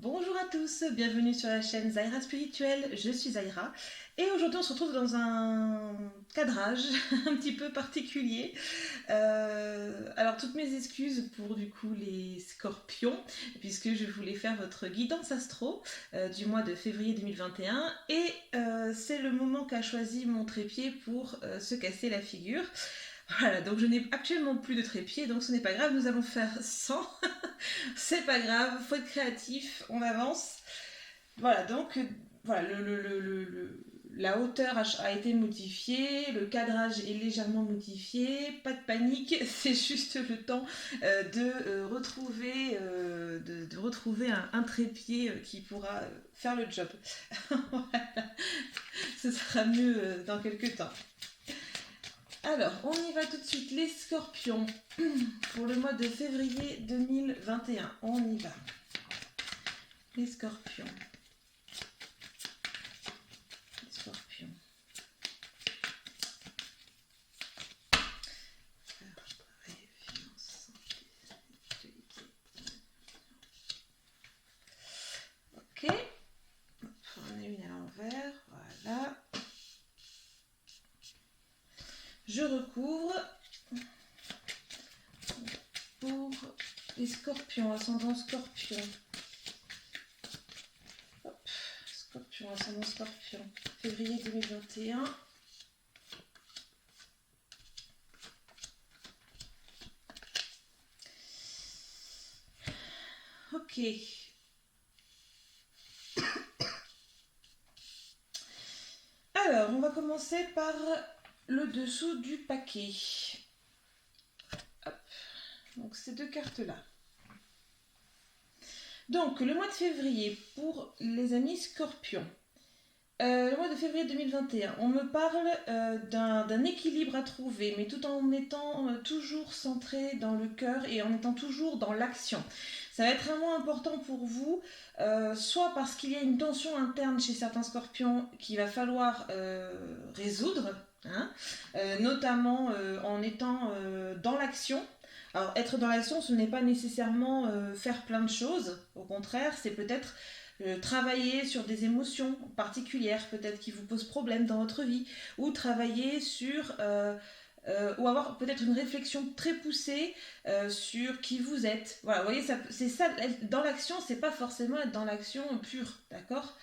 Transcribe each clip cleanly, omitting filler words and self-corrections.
Bonjour à tous, bienvenue sur la chaîne Zaira Spirituelle, je suis Zaira et aujourd'hui on se retrouve dans un cadrage un petit peu particulier. Alors toutes mes excuses pour du coup les scorpions puisque je voulais faire votre guidance astro du mois de février 2021 et c'est le moment qu'a choisi mon trépied pour se casser la figure. Voilà, donc je n'ai actuellement plus de trépied, donc ce n'est pas grave, nous allons faire sans. C'est pas grave, faut être créatif, on avance. Voilà, donc voilà, la hauteur a été modifiée, le cadrage est légèrement modifié, pas de panique, c'est juste le temps de retrouver un trépied qui pourra faire le job. Voilà, ce sera mieux dans quelques temps. Alors, on y va tout de suite, les scorpions, pour le mois de février 2021, on y va. Les scorpions. Les scorpions. Ok. On a une à l'envers. Voilà. Je recouvre pour les scorpions, ascendant scorpion. Hop. Scorpion, ascendant scorpion. Février 2021. Ok. Alors, on va commencer par le dessous du paquet. Hop. Donc, ces deux cartes-là. Donc, le mois de février pour les amis scorpions. Le mois de février 2021, on me parle d'un équilibre à trouver, mais tout en étant toujours centré dans le cœur et en étant toujours dans l'action. Ça va être vraiment important pour vous, soit parce qu'il y a une tension interne chez certains scorpions qu'il va falloir résoudre, hein, notamment en étant dans l'action. Alors, être dans l'action, ce n'est pas nécessairement faire plein de choses, au contraire, c'est peut-être travailler sur des émotions particulières, peut-être qui vous posent problème dans votre vie, ou travailler sur, ou avoir peut-être une réflexion très poussée sur qui vous êtes. Voilà, vous voyez, c'est ça, dans l'action, c'est pas forcément être dans l'action pure, d'accord?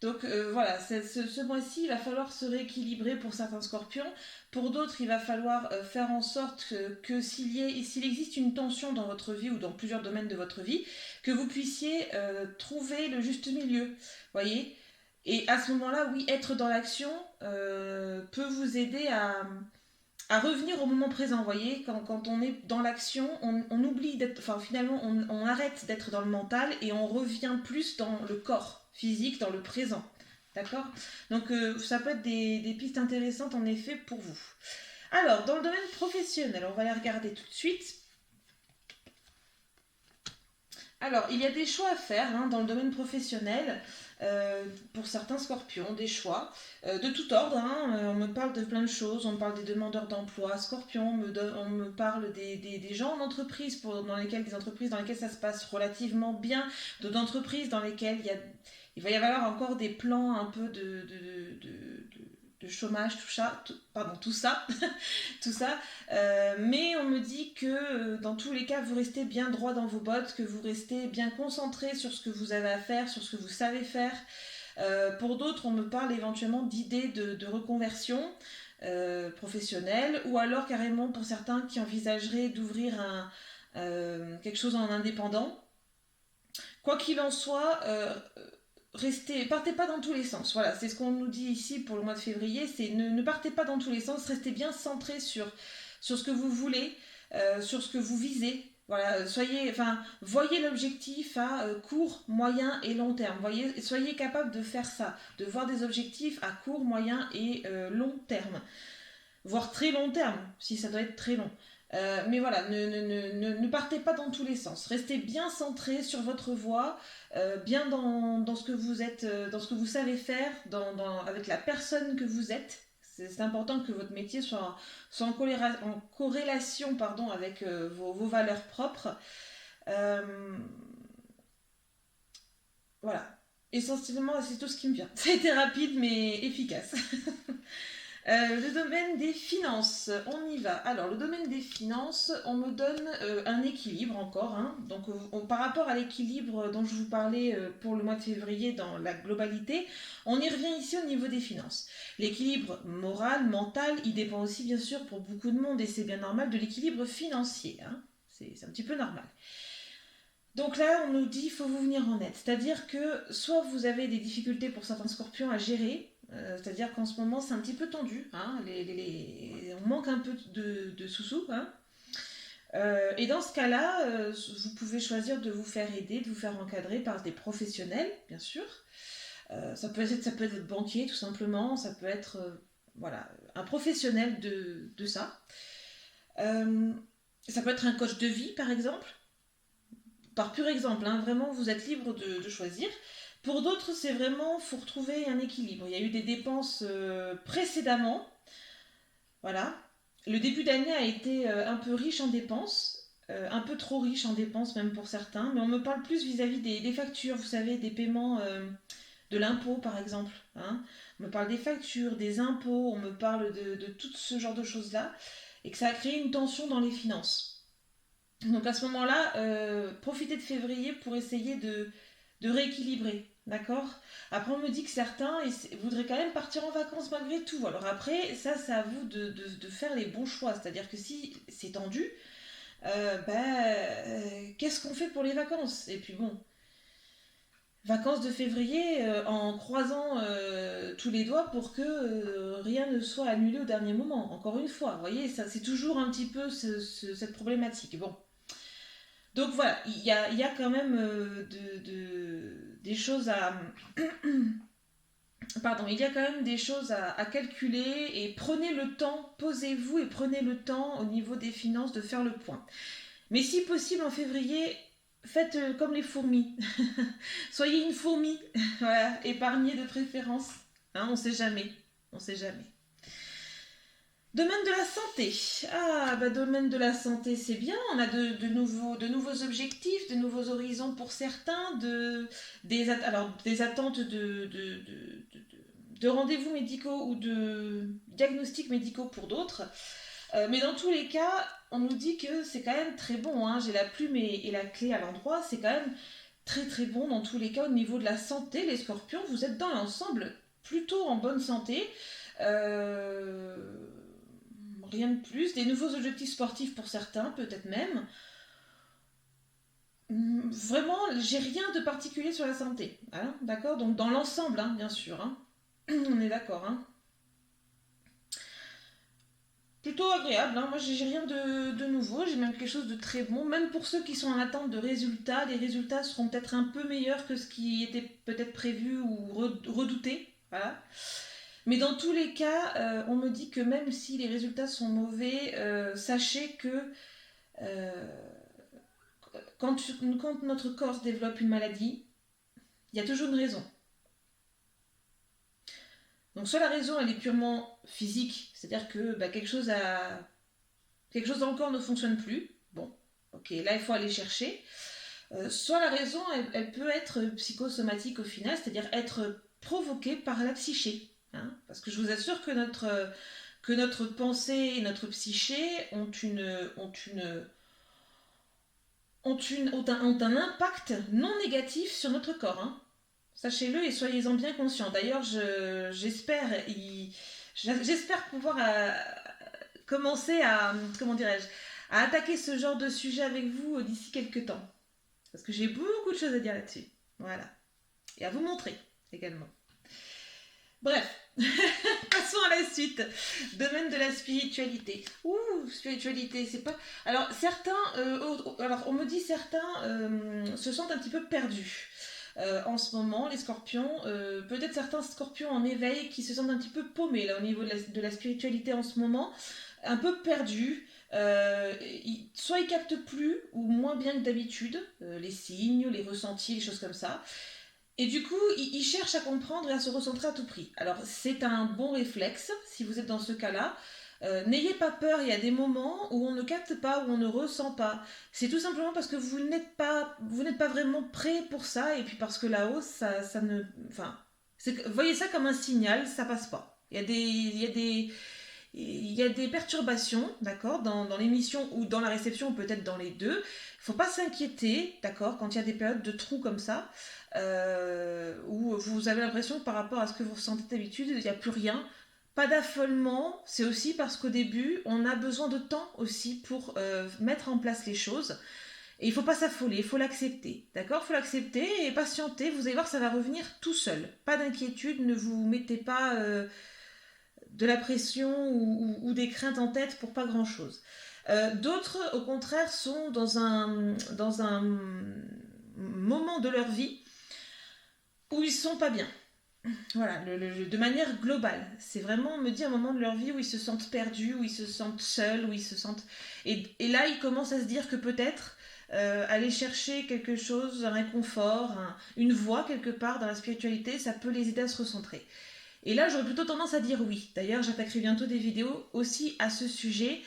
Donc voilà, ce mois-ci, il va falloir se rééquilibrer pour certains scorpions. Pour d'autres, il va falloir faire en sorte que s'il existe une tension dans votre vie ou dans plusieurs domaines de votre vie, que vous puissiez trouver le juste milieu. Voyez. Et à ce moment-là, oui, être dans l'action peut vous aider à revenir au moment présent. Vous voyez, quand on est dans l'action, on oublie d'être. Enfin, finalement, on arrête d'être dans le mental et on revient plus dans le corps physique, dans le présent. D'accord. Donc, ça peut être des pistes intéressantes en effet pour vous. Alors, dans le domaine professionnel, on va les regarder tout de suite. Alors, il y a des choix à faire hein, dans le domaine professionnel. Pour certains scorpions, des choix de tout ordre. Hein, on me parle de plein de choses, on me parle des demandeurs d'emploi, scorpions, on me parle des gens en entreprise, des entreprises dans lesquelles ça se passe relativement bien, d'autres entreprises dans lesquelles il va y avoir encore des plans un peu de chômage, tout ça, tout ça. Mais on me dit que dans tous les cas, vous restez bien droit dans vos bottes, que vous restez bien concentré sur ce que vous avez à faire, sur ce que vous savez faire. Pour d'autres, on me parle éventuellement d'idées de reconversion professionnelle, ou alors carrément pour certains qui envisageraient d'ouvrir quelque chose en indépendant. Quoi qu'il en soit, partez pas dans tous les sens. Voilà, c'est ce qu'on nous dit ici pour le mois de février, c'est ne partez pas dans tous les sens, restez bien centré sur ce que vous voulez, sur ce que vous visez. Voilà, voyez l'objectif à court, moyen et long terme. Soyez capable de faire ça, de voir des objectifs à court, moyen et long terme, voire très long terme, si ça doit être très long. Mais voilà, ne partez pas dans tous les sens. Restez bien centré sur votre voie, bien dans ce que vous êtes, dans ce que vous savez faire, avec la personne que vous êtes. C'est important que votre métier soit en corrélation pardon, avec vos valeurs propres. Euh, essentiellement, c'est tout ce qui me vient. Ça a été rapide mais efficace. Le domaine des finances, on y va. Alors, le domaine des finances, on me donne un équilibre encore, hein. Donc, par rapport à l'équilibre dont je vous parlais pour le mois de février dans la globalité, on y revient ici au niveau des finances. L'équilibre moral, mental, il dépend aussi bien sûr pour beaucoup de monde, et c'est bien normal, de l'équilibre financier, hein. C'est un petit peu normal. Donc là, on nous dit qu'il faut vous venir en aide. C'est-à-dire que soit vous avez des difficultés pour certains scorpions à gérer, c'est-à-dire qu'en ce moment c'est un petit peu tendu, hein, on manque un peu de sous-sous. Hein. Et dans ce cas-là, vous pouvez choisir de vous faire aider, de vous faire encadrer par des professionnels, bien sûr. Ça peut être votre banquier tout simplement, ça peut être voilà, un professionnel de ça. Ça peut être un coach de vie par exemple. Par pur exemple, hein, vraiment vous êtes libre de choisir. Pour d'autres, c'est vraiment, faut retrouver un équilibre. Il y a eu des dépenses précédemment, voilà. Le début d'année a été un peu riche en dépenses, un peu trop riche en dépenses même pour certains, mais on me parle plus vis-à-vis des factures, vous savez, des paiements de l'impôt par exemple. Hein. On me parle des factures, des impôts, on me parle de tout ce genre de choses-là, et que ça a créé une tension dans les finances. Donc à ce moment-là, profitez de février pour essayer de rééquilibrer, d'accord. Après on me dit que certains voudraient quand même partir en vacances malgré tout. Alors après, ça c'est à vous de faire les bons choix. C'est-à-dire que si c'est tendu, qu'est-ce qu'on fait pour les vacances? Et puis bon, vacances de février en croisant tous les doigts pour que rien ne soit annulé au dernier moment. Encore une fois, vous voyez, ça c'est toujours un petit peu cette problématique. Bon. Donc voilà, il y a quand même des choses à... Pardon, il y a quand même des choses à calculer, et prenez le temps, posez-vous et prenez le temps au niveau des finances de faire le point. Mais si possible en février, faites comme les fourmis. Soyez une fourmi, voilà, épargnez de préférence. Hein, on sait jamais, on sait jamais. Domaine de la santé. Ah, bah domaine de la santé, c'est bien. On a de nouveaux objectifs, de nouveaux horizons pour certains, des attentes de rendez-vous médicaux ou de diagnostics médicaux pour d'autres. Mais dans tous les cas, on nous dit que c'est quand même très bon. Hein. J'ai la plume et la clé à l'endroit. C'est quand même très très bon dans tous les cas au niveau de la santé. Les scorpions, vous êtes dans l'ensemble plutôt en bonne santé. Euh, Rien de plus. Des nouveaux objectifs sportifs pour certains, peut-être même. Vraiment, j'ai rien de particulier sur la santé. Hein, d'accord. Donc dans l'ensemble, hein, bien sûr. Hein. On est d'accord. Hein. Plutôt agréable. Hein. Moi, j'ai rien de nouveau. J'ai même quelque chose de très bon. Même pour ceux qui sont en attente de résultats, les résultats seront peut-être un peu meilleurs que ce qui était peut-être prévu ou redouté. Voilà. Mais dans tous les cas, on me dit que même si les résultats sont mauvais, sachez que euh, quand notre corps développe une maladie, il y a toujours une raison. Donc soit la raison elle est purement physique, c'est-à-dire que quelque chose dans le corps ne fonctionne plus. Bon, ok, là il faut aller chercher. Soit la raison elle peut être psychosomatique au final, c'est-à-dire être provoquée par la psyché. Hein, parce que je vous assure que notre pensée et notre psyché ont un impact non négatif sur notre corps. Hein. Sachez-le et soyez-en bien conscients. D'ailleurs, j'espère pouvoir commencer à, comment dirais-je, à attaquer ce genre de sujet avec vous d'ici quelques temps. Parce que j'ai beaucoup de choses à dire là-dessus. Voilà. Et à vous montrer également. Bref, passons à la suite. Domaine de la spiritualité. Ouh, spiritualité, c'est pas... Alors, on me dit certains se sentent un petit peu perdus. En ce moment, les scorpions, peut-être certains scorpions en éveil qui se sentent un petit peu paumés là, au niveau de la spiritualité en ce moment, un peu perdus. Soit ils captent plus ou moins bien que d'habitude les signes, les ressentis, les choses comme ça. Et du coup, ils cherchent à comprendre et à se recentrer à tout prix. Alors, c'est un bon réflexe si vous êtes dans ce cas-là. N'ayez pas peur, il y a des moments où on ne capte pas, où on ne ressent pas. C'est tout simplement parce que vous n'êtes pas vraiment prêt pour ça, et puis parce que là-haut, ça ne... Enfin, voyez ça comme un signal, ça passe pas. Il y a des perturbations, d'accord, dans l'émission ou dans la réception, ou peut-être dans les deux. Il faut pas s'inquiéter, d'accord, quand il y a des périodes de trous comme ça, où vous avez l'impression que par rapport à ce que vous ressentez d'habitude, il n'y a plus rien. Pas d'affolement, c'est aussi parce qu'au début, on a besoin de temps aussi pour mettre en place les choses. Et il faut pas s'affoler, il faut l'accepter, d'accord. Il faut l'accepter et patienter, vous allez voir, ça va revenir tout seul. Pas d'inquiétude, ne vous mettez pas de la pression ou des craintes en tête pour pas grand-chose. D'autres, au contraire, sont dans un moment de leur vie où ils sont pas bien. Voilà, de manière globale. C'est vraiment, me dit, un moment de leur vie où ils se sentent perdus, où ils se sentent seuls, où ils se sentent... Et là, ils commencent à se dire que peut-être aller chercher quelque chose, un réconfort, une voie quelque part dans la spiritualité, ça peut les aider à se recentrer. Et là, j'aurais plutôt tendance à dire oui. D'ailleurs, j'attaquerai bientôt des vidéos aussi à ce sujet,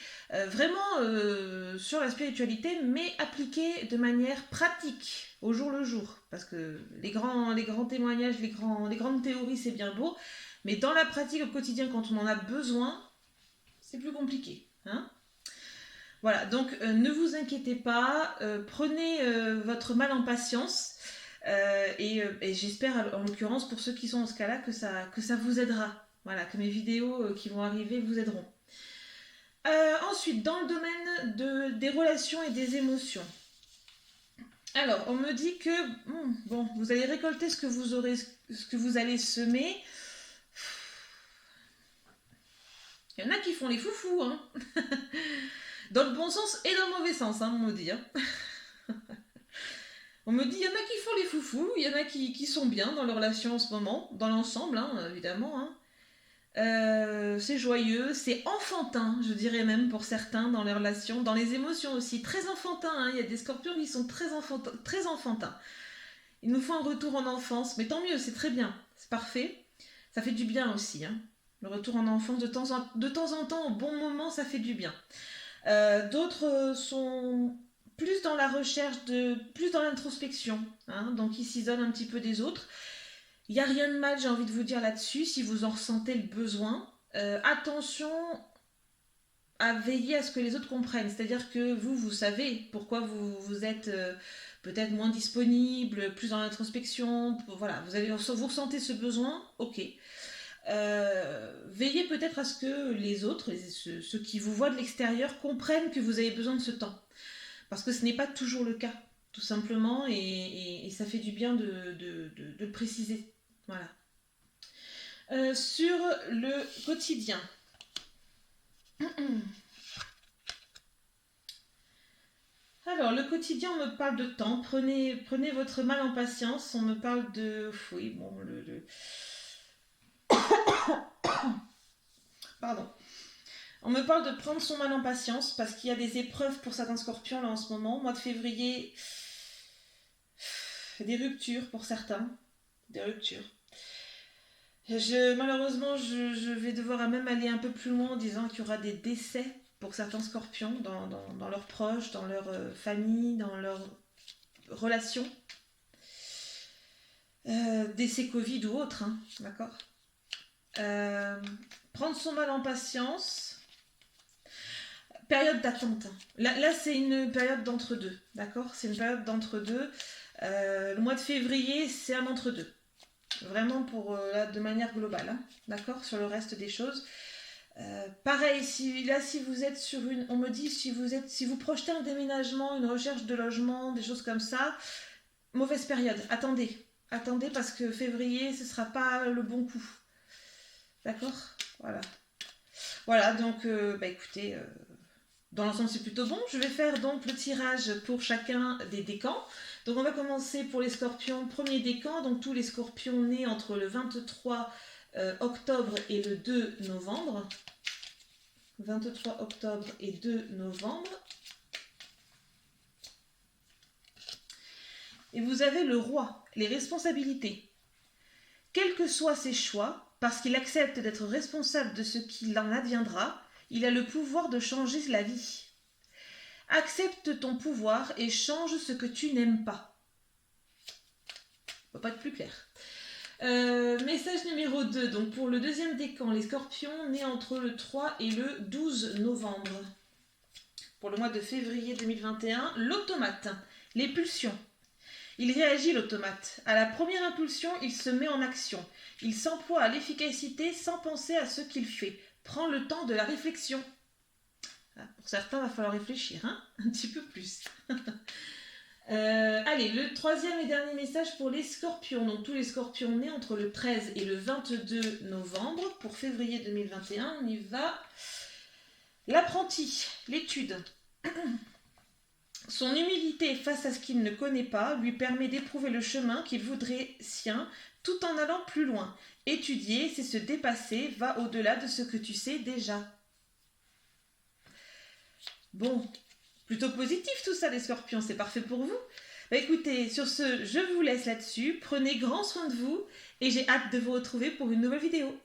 vraiment sur la spiritualité, mais appliquée de manière pratique, au jour le jour. Parce que les grands témoignages, les grandes théories, c'est bien beau, mais dans la pratique au quotidien, quand on en a besoin, c'est plus compliqué. Hein. Voilà, donc ne vous inquiétez pas, prenez votre mal en patience. Et j'espère en l'occurrence pour ceux qui sont dans ce cas-là que ça vous aidera. Voilà, que mes vidéos qui vont arriver vous aideront. Ensuite, dans le domaine des relations et des émotions. Alors, on me dit que bon, vous allez récolter ce que vous allez semer. Il y en a qui font les foufous, hein. Dans le bon sens et dans le mauvais sens, hein, on me dit. Hein. On me dit, il y en a qui font les foufous, il y en a qui sont bien dans leur relation en ce moment, dans l'ensemble, hein, évidemment. Hein. C'est joyeux, c'est enfantin, je dirais même pour certains dans les relations, dans les émotions aussi, très enfantin. Hein. Il y a des scorpions qui sont très enfantins. Ils nous font un retour en enfance, mais tant mieux, c'est très bien, c'est parfait. Ça fait du bien aussi. Hein. Le retour en enfance de temps en temps, au bon moment, ça fait du bien. D'autres sont plus dans la recherche, plus dans l'introspection, hein, donc ils s'isolent un petit peu des autres. Il n'y a rien de mal, j'ai envie de vous dire là-dessus, si vous en ressentez le besoin. Attention à veiller à ce que les autres comprennent, c'est-à-dire que vous savez pourquoi vous êtes peut-être moins disponible, plus dans l'introspection, voilà, vous ressentez ce besoin, ok. Veillez peut-être à ce que les autres, ceux qui vous voient de l'extérieur, comprennent que vous avez besoin de ce temps. Parce que ce n'est pas toujours le cas, tout simplement, et ça fait du bien de le préciser. Voilà. Sur le quotidien. Alors, le quotidien, on me parle de temps. Prenez votre mal en patience. On me parle de... Oui, bon, Pardon. On me parle de prendre son mal en patience parce qu'il y a des épreuves pour certains scorpions là en ce moment. Mois de février, des ruptures pour certains. Des ruptures. Malheureusement, je vais devoir même aller un peu plus loin en disant qu'il y aura des décès pour certains scorpions dans leurs proches, dans leur famille, dans leurs relations. Décès Covid ou autre, hein, d'accord. Prendre son mal en patience. Période d'attente. Là c'est une période d'entre-deux, d'accord. C'est une période d'entre-deux. Le mois de février, c'est un entre-deux. Vraiment là, de manière globale, hein, d'accord, sur le reste des choses. Pareil, si vous êtes sur une... On me dit, si vous projetez un déménagement, une recherche de logement, des choses comme ça, mauvaise période. Attendez parce que février, ce sera pas le bon coup. D'accord. Voilà, donc, écoutez... Dans l'ensemble, c'est plutôt bon. Je vais faire donc le tirage pour chacun des décans. Donc on va commencer pour les scorpions, premier décan, donc tous les scorpions nés entre le 23 octobre et le 2 novembre. 23 octobre et 2 novembre. Et vous avez le roi, les responsabilités. Quels que soient ses choix, parce qu'il accepte d'être responsable de ce qu'il en adviendra, Il a le pouvoir de changer la vie. Accepte ton pouvoir et change ce que tu n'aimes pas. Ça va pas être plus clair. Message numéro 2. Donc pour le deuxième décan, les scorpions nés entre le 3 et le 12 novembre. Pour le mois de février 2021, l'automate, les pulsions. Il réagit l'automate. À la première impulsion, il se met en action. Il s'emploie à l'efficacité sans penser à ce qu'il fait. Prend le temps de la réflexion. Pour certains, il va falloir réfléchir, hein, un petit peu plus. Allez, le troisième et dernier message pour les scorpions. Donc tous les scorpions nés entre le 13 et le 22 novembre. Pour février 2021, on y va. L'apprenti, l'étude. Son humilité face à ce qu'il ne connaît pas lui permet d'éprouver le chemin qu'il voudrait sien tout en allant plus loin. Étudier, c'est se dépasser, va au-delà de ce que tu sais déjà. Bon, plutôt positif tout ça les scorpions, c'est parfait pour vous. Bah écoutez, sur ce, je vous laisse là-dessus, prenez grand soin de vous et j'ai hâte de vous retrouver pour une nouvelle vidéo.